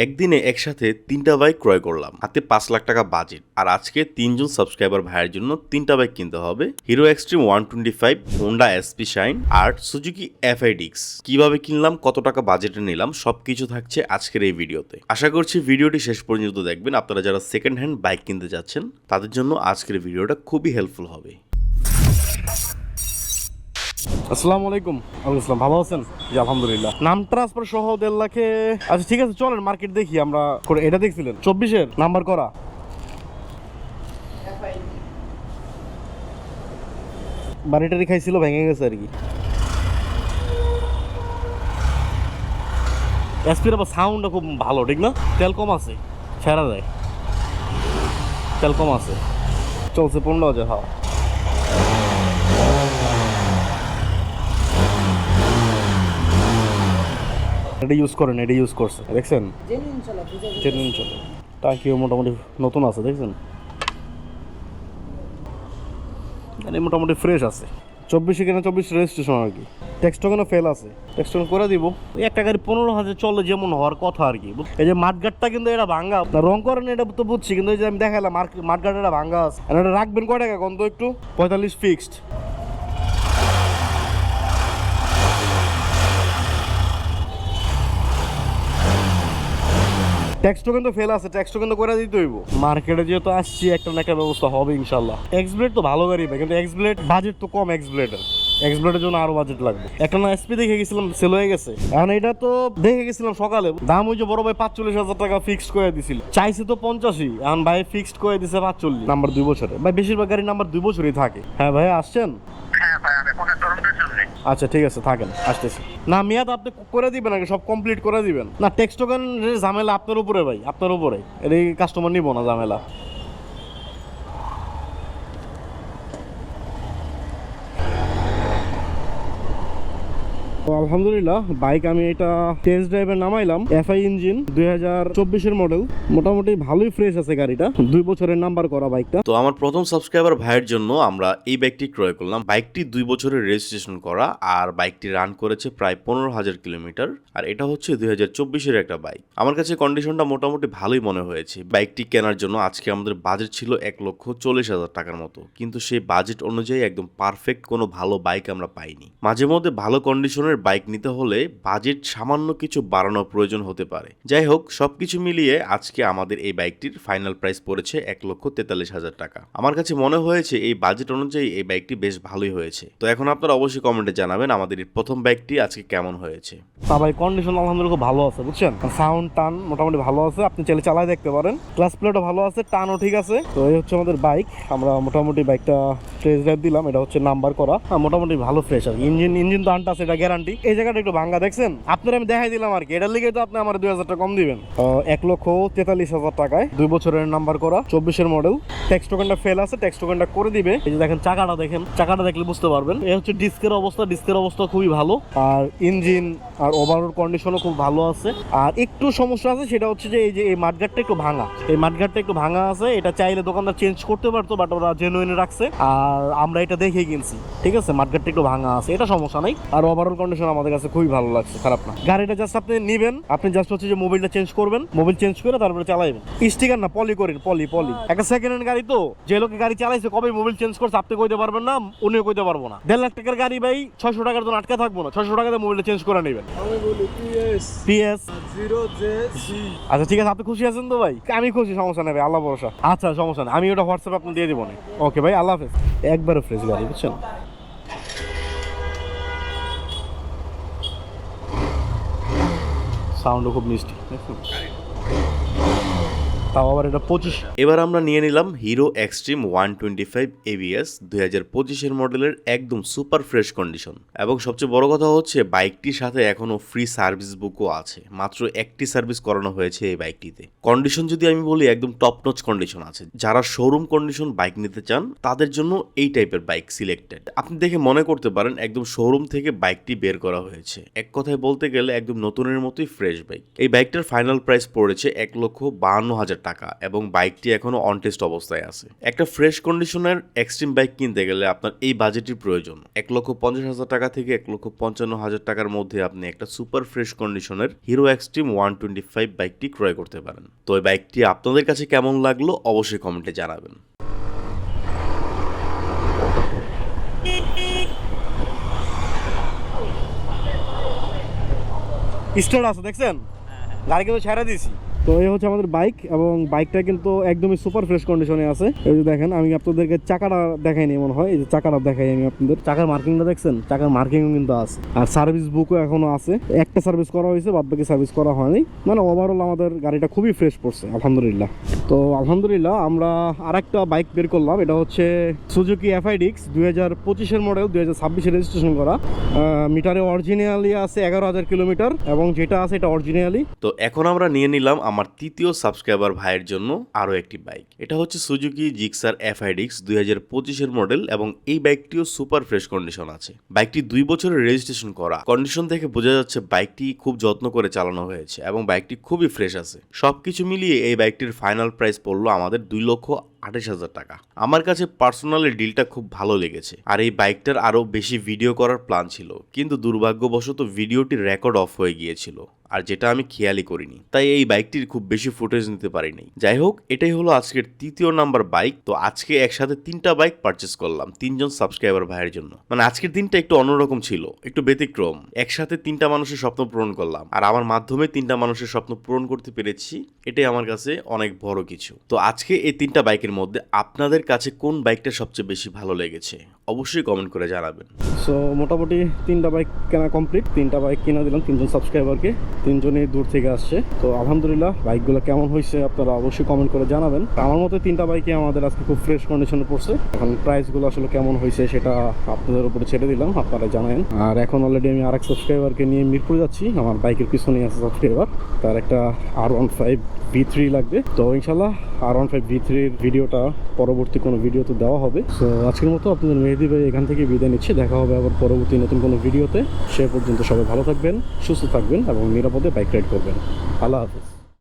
একদিনে একসাথে 3টা বাইক ক্রয় করলাম, হাতে 5 লাখ টাকা বাজেট। আর আজকে 3জন সাবস্ক্রাইবার ভাইয়ের জন্য 3টা বাইক কিনতে হবে। Hero Xtreme 125, Honda SP Shine আর সুজুকি এফআইডিক্স। কিভাবে কিনলাম, কত টাকা বাজেটে নিলাম, সবকিছু থাকছে আজকের এই ভিডিওতে। আশা করছি ভিডিওটি শেষ পর্যন্ত দেখবেন। আপনারা যারা সেকেন্ড হ্যান্ড বাইক কিনতে যাচ্ছেন তাদের জন্য আজকের ভিডিওটা খুবই হেল্পফুল হবে। আসসালামু আলাইকুম। আসসালাম, ভালো আছেন? জি আলহামদুলিল্লাহ। নাম ট্রান্সফার সহ 1.5 লাখে। আচ্ছা ঠিক আছে, চলেন মার্কেট দেখি আমরা। এটা দেখছিলেন 24-এর নাম্বার করা বাড়িটারি খাইছিল, ভেঙে গেছে আর কি। এসপির আবার সাউন্ডটা খুব ভালো, ঠিক না? তেল কম আছে, ছেড়া যায়, তেল কম আছে, চলছে 15,000। হ্যাঁ এটা ইউজ করেন, এটা ইউজ করছে দেখছেন, জেনুইন চলে। টাকিও মোটামুটি নতুন আছে দেখছেন, মানে মোটামুটি ফ্রেশ আছে। 24 কিনা 24 রেজিস্ট্রেশন আর কি। টেক্সট টোকেনও ফেল আছে, টেক্সট টোকেন করে দিব। একটা গাড়ি 15,000 চলে যেমন হওয়ার কথা আর কি। এই যে মাঠগাটটা কিন্তু এটা ভাঙ্গা, রং করেন এটা তো বুঝছি, কিন্তু এই যে আমি দেখালাম মাঠগাট এটা ভাঙ্গা আছে। এটা রাখবেন কয় টাকা গন্ধ? একটু 45 ফিক্সড। ট্যাক্স টোকেন তো ফেল আছে, ট্যাক্স টোকেন তো করে দিতে হইব। মার্কেটে যেহেতু আসছি, একটা না একটা ব্যবস্থা হবে ইনশাল্লাহ। এক্সব্লেড তো ভালো গাড়ি ভাই, কিন্তু এক্সব্লেড বাজেট তো কম। এক্সব্লেডের জন্য আরো বাজেট লাগবে। একটা না এসপি দেখে গেছিলাম, সেল হয়ে গেছে। এখন এটা তো দেখে গেছিলাম সকালে, দাম ওই যে বড় ভাই 45,000 টাকা ফিক্সড করে দিছিল। চাইছে তো 85, এখন ভাই ফিক্সড করে দিছে 45। নাম্বার 2 বছরে ভাই, বেশিরভাগ গাড়ি নাম্বার 2 বছরই থাকে। হ্যাঁ ভাই আসছেন? আচ্ছা ঠিক আছে, থাকেন, আসতেছি। না মেয়াদ আপনি করে দিবেন আগে, সব কমপ্লিট করে দিবেন। না টেক্সট টোকেন ঝামেলা আপনার উপরে ভাই, আপনার উপরে। এই কাস্টমার নিব না ঝামেলা। তো আলহামদুলিল্লাহ বাইক আমি এটা টেস্ট ড্রাইভে নামাইলাম। এফআই ইঞ্জিন, 2024-এর মডেল। মোটামুটি ভালোই ফ্রেশ আছে গাড়িটা, 2 বছরের নাম্বার করা বাইকটা। তো আমার প্রথম সাবস্ক্রাইবার ভাইয়ের জন্য আমরা এই বাইকটি ক্রয় করলাম। বাইকটি 2 বছরের রেজিস্ট্রেশন করা, আর বাইকটি রান করেছে প্রায় 15,000 কিলোমিটার। আর এটা হচ্ছে 2024-এর একটা বাইক। আমার কাছে কন্ডিশনটা মোটামুটি ভালোই মনে হয়েছে। বাইকটি কেনার জন্য আজকে আমাদের বাজেট ছিল 1,40,000 টাকার মতো, কিন্তু সেই বাজেট অনুযায়ী একদম পারফেক্ট কোনো ভালো বাইক আমরা পাইনি। মাঝে মধ্যে ভালো কন্ডিশনের বাইক নিতে হলে বাজেট সামান্য কিছু বাড়ানোর প্রয়োজন হতে পারে। যাই হোক, সবকিছু মিলিয়ে আজকে আমাদের এই বাইকটির ফাইনাল প্রাইস পড়েছে 1,43,000 টাকা। আমার কাছে মনে হয়েছে এই বাজেট অনুযায়ী এই বাইকটি বেশ ভালোই হয়েছে। তো এখন আপনারা অবশ্যই কমেন্টে জানাবেন আমাদের এই প্রথম বাইকটি আজকে কেমন হয়েছে। তা ভাই কন্ডিশন আলহামদুলিল্লাহ খুব ভালো আছে, বুঝছেন। সাউন্ড টান মোটামুটি ভালো আছে, আপনি চাইলে চালায় দেখতে পারেন। ক্লাস প্লেটও ভালো আছে, টানও ঠিক আছে। তো এই হচ্ছে আমাদের বাইক। আমরা মোটামুটি বাইকটা টেস্ট ড্রাইভ দিলাম, এটা হচ্ছে নাম্বার করা। মোটামুটি ভালো ফ্রেশ আর ইঞ্জিন তো আনটা আছে, এটা গ্যারান্টি। এই জায়গাটা একটু ভাঙ্গা দেখছেন, আপনার আমি দেখাই দিলাম আর কি। এটার লিগে তো আপনি আমার 2,000 টাকা কম দিবেন। 1,43,000 টাকায় 2 বছরের নাম্বার করা, 24-এর মডেল। টেক্সট টোকেনটা ফেল আছে, টেক্সট টোকেনটা করে দিবে। এই যে দেখেন চাকাটা, দেখেন চাকাটা দেখলে বুঝতে পারবেন। এই হচ্ছে ডিস্কের অবস্থা খুবই ভালো। আর ইঞ্জিন আর ওভারঅল কন্ডিশনও খুব ভালো আছে। আর একটু সমস্যা আছে, সেটা হচ্ছে যে এই মাঠগাটটা একটু ভাঙা আছে। এটা চাইলে দোকানদার চেঞ্জ করতে পারতো, বাট ওরা জেনুইন রাখছে। আর আমরা এটা দেখেই কিনছি, ঠিক আছে। মাঠগাটটা একটু ভাঙা আছে, এটা সমস্যা নাই। আর ওভারঅল কন্ডিশন আমাদের কাছে খুবই ভালো লাগছে, খারাপ না। গাড়িটা জাস্ট আপনি নিবেন, আপনি জাস্ট হচ্ছে যে মোবাইলটা চেঞ্জ করবেন, মোবাইল চেঞ্জ করে তারপরে চালাইবেন। স্টিকার না, পলি করেন, পলি। একটা সেকেন্ড হ্যান্ড গাড়ি তো, যে লোকে গাড়ি চালাইছে কবে মোবাইল চেঞ্জ করছে আপনি কইতে পারবেন না, উনিও কইতে পারবো না। 1.5 লাখ টাকার গাড়ি ভাই, 600 টাকার জন্য আটকা থাকবো না। 600 টাকাতে মোবাইলটা চেঞ্জ করে নেবেন। PS 0JC। আচ্ছা ঠিক আছে, আপনি খুশি আছেন তো ভাই? আমি খুশি, সমস্যা নেই ভাই, আল্লাহ ভরসা। আচ্ছা সমস্যা নেই, আমি ওটা হোয়াটসঅ্যাপে আপনি দিয়ে দিব না। ওকে ভাই, আল্লাহ হাফেজ। একবারে ফ্রেশ গাড়ি, বুঝছেন। সাউন্ডও খুব মিষ্টি, তাও আবার এটা 25। এবার আমরা নিয়ে নিলাম হিরো এক্সট্রিম 125 এবিএস, 2025-এর মডেলের একদম সুপার ফ্রেশ কন্ডিশন। এবং সবচেয়ে বড় কথা হচ্ছে বাইকটির সাথে এখনো ফ্রি সার্ভিস বুকও আছে। মাত্র একটি সার্ভিস করানো হয়েছে এই বাইকটিতে। কন্ডিশন যদি আমি বলি, একদম টপ নচ কন্ডিশন আছে। যারা শোরুম কন্ডিশন বাইক নিতে চান তাদের জন্য এই টাইপের বাইক সিলেক্টেড। আপনি দেখে মনে করতে পারেন একদম শোরুম থেকে বাইকটি বের করা হয়েছে। এক কথায় বলতে গেলে একদম নতুনের মতোই ফ্রেশ বাইক। এই বাইকটার ফাইনাল প্রাইস পড়েছে 1,52,000 টাকা এবং বাইকটি এখনো অন টেস্ট অবস্থায় আছে। একটা ফ্রেশ কন্ডিশনের এক্সট্রিম বাইক কিনতে গেলে আপনার এই বাজেটের প্রয়োজন। 1,50,000 টাকা থেকে 1,55,000 টাকার মধ্যে আপনি একটা সুপার ফ্রেশ কন্ডিশনের হিরো এক্সট্রিম 125 বাইকটি ক্রয় করতে পারেন। তো এই বাইকটি আপনাদের কাছে কেমন লাগলো অবশ্যই কমেন্টে জানাবেন। স্টার্ট আছে দেখছেন, গাড়ি কিন্তু ছেড়ে দিয়েছি। তো এই হচ্ছে আমাদের বাইক এবং বাইকটা কিন্তু একদমই সুপার ফ্রেশ কন্ডিশনে আছে। এই যে দেখেন, আমি আপনাদেরকে চাকাটা দেখাইনি মনে হয়, এই যে চাকাটা দেখাই আমি আপনাদের। চাকার মার্কিংটা দেখছেন, চাকার মার্কিংও কিন্তু আছে, আর সার্ভিস বুকও এখনো আছে। একটা সার্ভিস করা হয়েছে, বাদ বাকি সার্ভিস করা হয়নি। মানে ওভারঅল আমাদের গাড়িটা খুবই ফ্রেশ পড়ছে আলহামদুলিল্লাহ। তো আলহামদুলিল্লাহ আমরা আরেকটা বাইক বের করলাম, এটা হচ্ছে সুজুকি FIDX 2025-এর মডেল, 2026-এ রেজিস্ট্রেশন করা। মিটারে অরিজিনালি আছে 11,000 কিলোমিটার এবং যেটা আছে এটা অরিজিনালি। তো এখন আমরা নিয়ে নিলাম আমার তৃতীয় সাবস্ক্রাইবার ভাইয়ের জন্য আরও একটি বাইক। এটা হচ্ছে সুজুকি জিক্সার FIDX 2025-এর মডেল এবং এই বাইকটিও সুপার ফ্রেশ কন্ডিশন আছে। বাইকটি 2 বছরের রেজিস্ট্রেশন করা। কন্ডিশন থেকে বোঝা যাচ্ছে বাইকটি খুব যত্ন করে চালানো হয়েছে এবং বাইকটি খুবই ফ্রেশ আছে। সবকিছু মিলিয়ে এই বাইকটির ফাইনাল প্রাইস পড়লো আমাদের 2,28,000 টাকা। আমার কাছে পার্সোনালি ডিলটা খুব ভালো লেগেছে। আর এই বাইকটার আরও বেশি ভিডিও করার প্ল্যান ছিল, কিন্তু দুর্ভাগ্যবশত ভিডিওটি রেকর্ড অফ হয়ে গিয়েছিল, আর যেটা আমি খেয়ালই করিনি, তাই এই বাইকটির খুব বেশি ফুটেজ নিতে পারিনি। যাই হোক, এটাই হলো আজকের তৃতীয় নাম্বার বাইক। তো আজকে একসাথে 3টা বাইক পারচেস করলাম 3জন সাবস্ক্রাইবার ভাইয়ের জন্য। মানে আজকের দিনটা একটু অন্যরকম ছিল, একটু ব্যতিক্রম। একসাথে 3টা মানুষের স্বপ্ন পূরণ করলাম, আর আমার মাধ্যমে 3টা মানুষের স্বপ্ন পূরণ করতে পেরেছি, এটাই আমার কাছে অনেক বড় কিছু। তো আজকে এই 3টা বাইকের মধ্যে আপনাদের কাছে কোন বাইকটা সবচেয়ে বেশি ভালো লেগেছে অবশ্যই কমেন্ট করে জানাবেন। সো মোটামুটি 3টা বাইক কেনা কমপ্লিট। 3টা বাইক কিনা দিলাম 3জন সাবস্ক্রাইবারকে, 3জনই দূর থেকে আসছে। তো আলহামদুলিল্লাহ বাইকগুলো কেমন হয়েছে আপনারা অবশ্যই কমেন্ট করে জানাবেন। আমার মতে 3টা বাইকই আমাদের আজকে খুব ফ্রেশ কন্ডিশনে পড়ছে। এখন প্রাইসগুলো আসলে কেমন হয়েছে সেটা আপনাদের উপরে ছেড়ে দিলাম, আপনারা জানাবেন। আর এখন অলরেডি আমি আরেক সাবস্ক্রাইবারকে নিয়ে মিরপুর যাচ্ছি। আমার বাইকের পিছনেই আছে সাবস্ক্রাইবার, তার একটা R15 V3 লাগবে। তো ইনশাল্লাহ R15 V3-র ভিডিওটা পরবর্তী কোনো ভিডিওতে দেওয়া হবে। সো আজকের মতো আপনাদের মেহেদি ভাই এখান থেকে বিদায় নিচ্ছে। দেখা হবে আবার পরবর্তী নতুন কোনো ভিডিওতে। সে পর্যন্ত সবাই ভালো থাকবেন, সুস্থ থাকবেন এবং নিরাপদে বাইক রাইড করবেন। আল্লাহ হাফেজ।